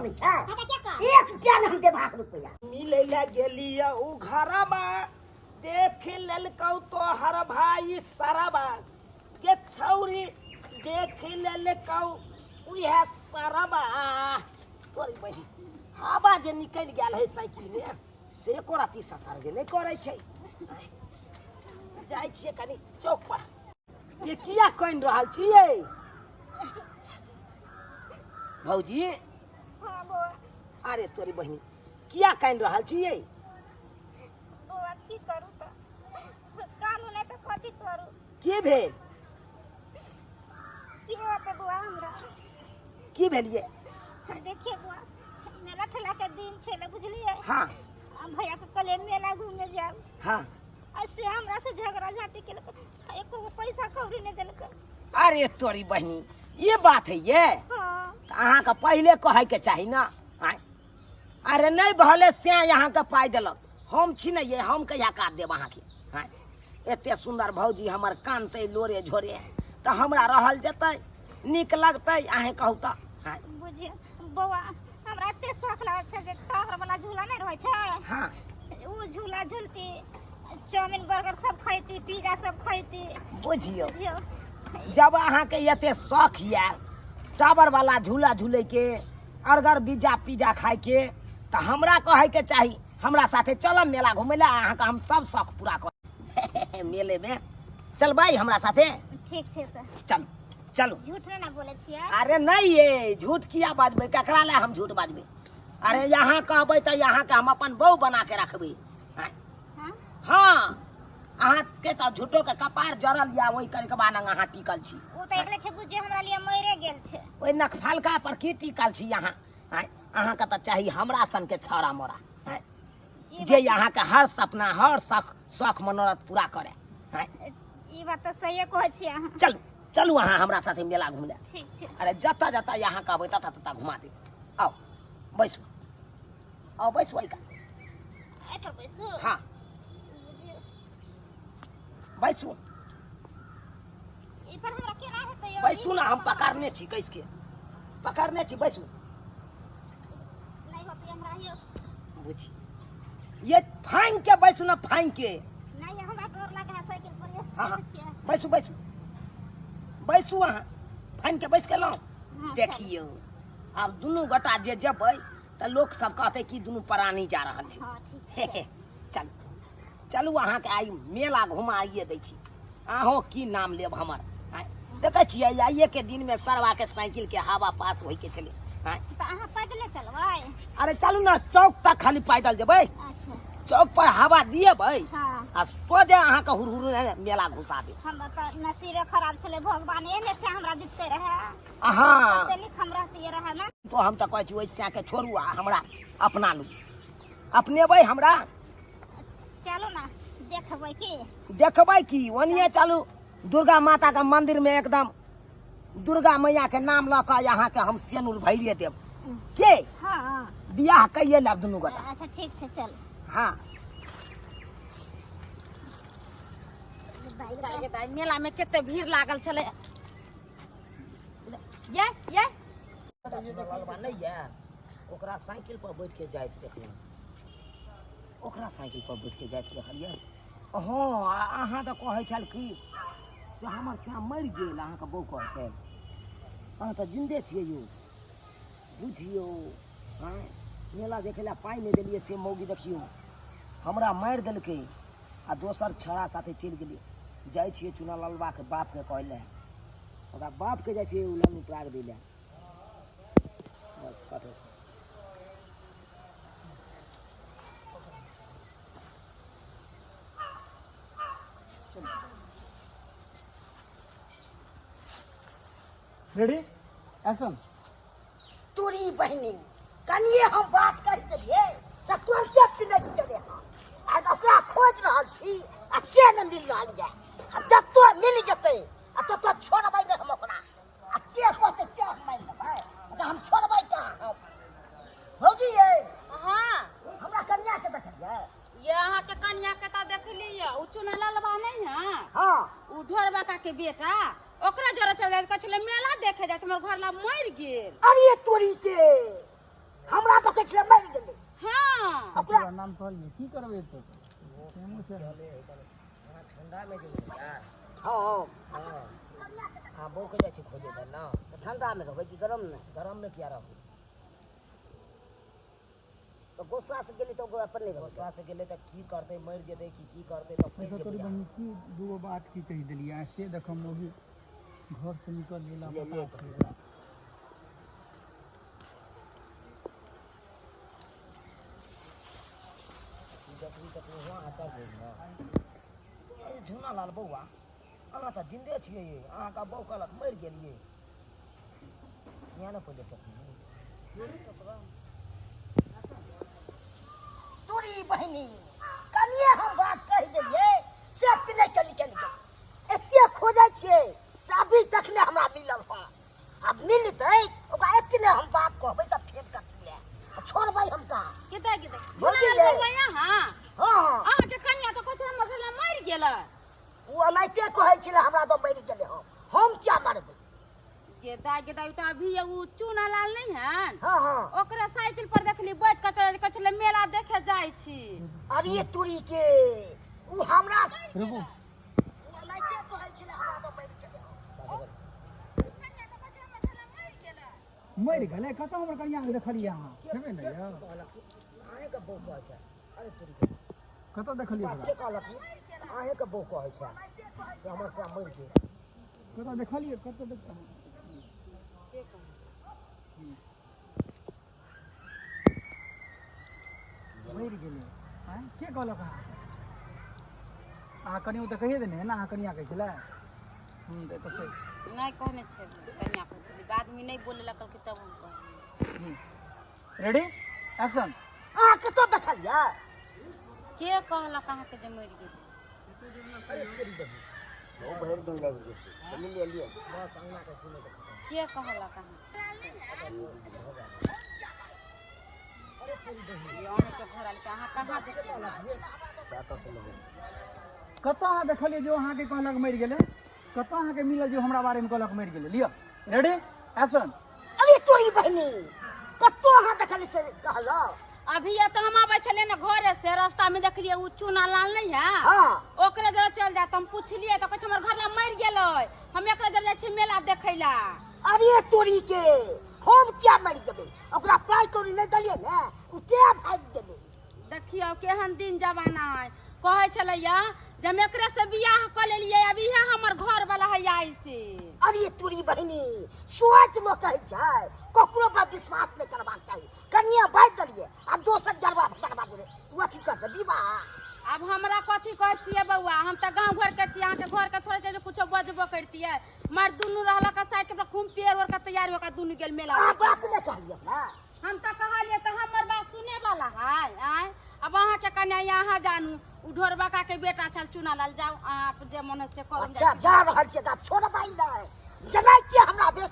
नहीं है एक रुपया न हम देबा रुपया मिले ले गेलिए उ घरमा देख लेलकौ तो हर भाई सरबा के छौरी देख लेलकौ उहे सरबा तोरी बही हवा जे निकल गेल है साइकिल में से एको राती ससरगे नहीं करे छै जाय छियै कनी चौक पर ये किया कइन रहल छियै भौजी हां बो अरे तोरी बहिन किया कइन रहल छियै ओ की करू त कानून है त कथि करू की भेल की होते बुआ हमरा की भेलिए देखिए बुआ मेला ठेला के दिन छले बुझलिए हां हम भैया के कले मेला घूमने जाब हां ऐसे हमरा से झगड़ा झाटी के एको पैसा कौड़ी नहीं देलक अरे तोरी बहनी ये बात है ये हां अहाँ का पहले कहे के चाही ना अरे नहीं भले से यहाँ के पाई दिलक हम छी नहीं ये हम कहिया काट देब अहाँ के एते सुंदर भौजी हमर कानते लोरे झोरे तो हमरा रहल जतै निक लगतै अहे कहू तो बुझिए बौआ हमरा एते शौक लागत छै जे टावर वाला झूला नहीं रहै छै हां उ झूला झूलती चाउमीन बर्गर सब खैती पिज्जा सब खैती बुझियो बुझियो जब अहाँ के एते शौक ये टावर वाला झूला झूले के अर्गर पिज्जा खाए के तो हमरा कहे के चाही हमरा साथे चलब मेला घूमे ला अहाँ का हम सब शौक पूरा कर मेले में चलबै हमरा साथे ठीक छै सर चल चलो झूठ ना बोले छियै अरे नहीं ये झूठ किया बाजबे ककरा ले हम झूठ बाजबे अरे यहाँ कहबै तो यहाँ के हम अपन बहू बना के रखबै हां हाँ अहाँ के तो झूठो के कपार जरल या वही करके बानंग अहाँ टिकल छी ओ त एकरे के बुझिए हमरा लिए मरे गेल छै ओइ नखफलका पर की टिकल छी यहाँ अहाँ के तो चाही हमरा सन के छौड़ा मोरा जे यहाँ के हर सपना हर शौक मनोरथ पूरा करे ई बात तो सही कहै छी अहाँ चल चलू अहाँ हमरा साथे मेला घुमले ठीक छै अरे जता जता यहाँ कहबै तता तता घुमा दे आओ बैसू आओ बैसू का एठो बैसू हाँ बैसू ई पर हमरा केना हेतै यौ बैसू ना हम पकड़ने छी कैस के पकड़ने छी बैसू नहीं होतै हमरा यौ बुझी ये फाइन के बैसू ना फाइन के नहीं हमरा डर लागे है साइकिल पर ये हाँ हाँ बैसू बैसू बैसू अहाँ फाइन के बैस के लो देखियो अब दुनू गोटा जे जबै त लोग सब कहते कि दुनू प्राणी जा रहल छै हां ठीक चल चलू अहाँ के आई मेला घुमाइए दै छी अहों की नाम लेब हमर देखे छियै आइए के दिन में सरवा के साइकिल के हवा पास होई के चले त अहाँ पैदले चलबै अरे चलू ना चौक तक खाली पैदल जेबै अच्छा चौक पर हवा दिएबै हां आ सोजे अहाँ के हुरहुर मेला घुसा दे हम त नसीबे खराब छले भगवान एने से हमरा दिखते रहे हाँ तनी हम रहती रहे ना तो हम तो कहै छी वैसे के छोड़ू आ हमरा अपना लू अपनेबै हमरा चलो ना देखबै की ओनिए चलू दुर्गा माता के मंदिर में एकदम दुर्गा मैया के नाम ल के यहाँ के हम सेनुर भैरिए देब के हां बियाह कइए लेब दुनू गोटा अच्छा ठीक छै चल हाँ मेला में केते भीड़ लागल चले ये नहीं है ओकरा साइकिल पर बैठ के जाइत देखलिए ओकरा साइकिल पर बैठ के जाइत देखलिए हाँ अहाँ तो कहै छल कि से हमर श्याम मरि गेल अहाँ के बहू कहै छल अहाँ तो जिंदे छियै यौ बुझियो हाँ मेला देखे ला पाई नहीं दिलिए से मौगी देखियो हमरा मारि देलकै आ दोसर छौड़ा साथे चलि गेलिए जाइ छियै चुना लालबा के बाप के कहले ओकरा बाप के जाइ छियै उलन उपराग दै ले बस कथो रेडी एक्शन तोरी बहनी कनिए हम बात कहि देलिए त तुरंते पिनक गेले आ ओकरा खोज रहल छी आ से न मिल रहल है आ जब तो मिल जते आ तो छोड़बै न हम ओकरा आ के कहते से हम मार लेबै त हम छोड़बै कहां होगी ये हां हमरा कन्या के देखलिए ये अहाँ के कन्या के त देखलिए उ चुना लालबा नहीं है हां उ ढोरबा का के बेटा ओकरा जरा चल जाय कहले मेला देखे जाय हमर घर ला मर गेल अरे तोरी के हमरा तो कहै छलै मरि गेलै हाँ ओकरा नाम कहलिए की करबे तो केमो से ठंडा में जे यार हाँ हाँ बो के जाइ छै खोजे दे ना ठंडा में रहबै कि गरम में गरम में क्या रहू तो गुस्सा से गेली तो ओकरा अपन नहीं रहबै गुस्सा से गेले त की करते मर जेते की करते तो फिर ऐसा तोरी बहन की दूगो बात की कही दिलिए ऐसे देखम मोही घर से निकल गेला ले ले पता देखली त तू हुआ आचार जे ना ए झुना लाल बौआ अहाँ त जिंदे छियै अहाँ का बौ कहलक मर गेलिए यहाँ न पहिले तोरी बहनी कनिए हम बात कह देलिए से पिले चली एते खोजै छियै से अभी तक ने हमरा मिलल हँ अब मिलतै ओकरा एतने हम बात कहबै त फेर कथिले छोड़बै हम कहाँ किते किते बोल बोला दिए। बोलबै यहाँ हाँ अहाँ के कन्या तो कहते हमर घरला मर गेलै ओ अनाइते कहै छलै हमरा तो मरि गेलै हम क्या मरबै गेदा तो अभी एगो चूना लाल नहीं है हाँ हाँ ओकरे साइकिल पर देखली बैठ के कहै छलै मेला देखे जाइ छी अरे तोरी के ओ हमरा रुकू ओ अनाइते कहै छलै हमरा तो मरि गेलै कन्या तो कहते हमर घरला मर गेलै मर गेले कत हमर कनिया के देखलिए अहाँ छेबे नहीं यार आहे का बौ कहै छै अरे तोरी के कत देखलिए के ओकरा कहलक आहे का बौ कहै छै से हमर से मर गेल कत देखलिए कत देख मर गेले हैं के कहलक अहाँ कनियो तऽ कहिए देने ना अहाँ कनिया कहै छलै तऽ सही नहीं कहने छै कन्या कहै छलै बाद में नहीं बोले लगल कि तब हम कहलिए रेडी एक्शन अहाँ कतऽ देखलियै के कहलक अहाँ के जे मर गेल ओ भरि दिन लागि गेल मिलिए लिए बस अंगना के सुने के के कहलक अहाँ अहाँ के घर आल के अहाँ कहाँ देखलिए कतऽ अहाँ देखलिए जो अहाँके कहलक मरि गेलै कतऽ अहाँके मिलल जो हमरा बारेमे कहलक मरि गेलै लिअ रेडी एक्शन अरे तोरी बहनी कतऽ अहाँ देखलियै से कहलौ अभी ये तो हम आवे छले ना घरे से रास्ता में देखलिए उ चूना लाल नहीं है हाँ ओकरे जरा चल जात हम पूछलिए तो कहै हमर घर ला मर गेलै हम एकरा जरा जाइ छी मेला देखै ला अरे तोरी के हम क्या मरि जेबै ओकरा पाइ कौड़ी नहि देलियै ने ओ ते भागि गेलै देखियो केहन दिन जमाना है कहै छलैया जब एकरे से बियाह क लेलिए अभी है हमर घर वाला है आई से अरे तोरी बहनी सोच लोग कहै छै ककरो पर विश्वास नहि करबाक चाही कनिया बाजि देलियै आ दोसर जरबा करबा देबै तू अथी करतै विवाह अब हमरा कथी कहै छियै बौआ हम त गांव घर के छियै अहाँ के घर के थोड़े जे कुछो बजबो करतियै मर दुनू रहलक साइड के खूब पेड़ ओर के तैयारी होकर दुनू गेल मेला अहाँ बात नहि कहलियै ने हम त कहलिए त हमर बात सुने वाला है आय अब अहाँ के कन्या यहाँ जानू उ ढोरबा का के बेटा छल चुना लाल जाओ आप जे मन से कॉल अच्छा जा रहल छियै तऽ छोड़बै नहि जेनाकि हमरा बेटी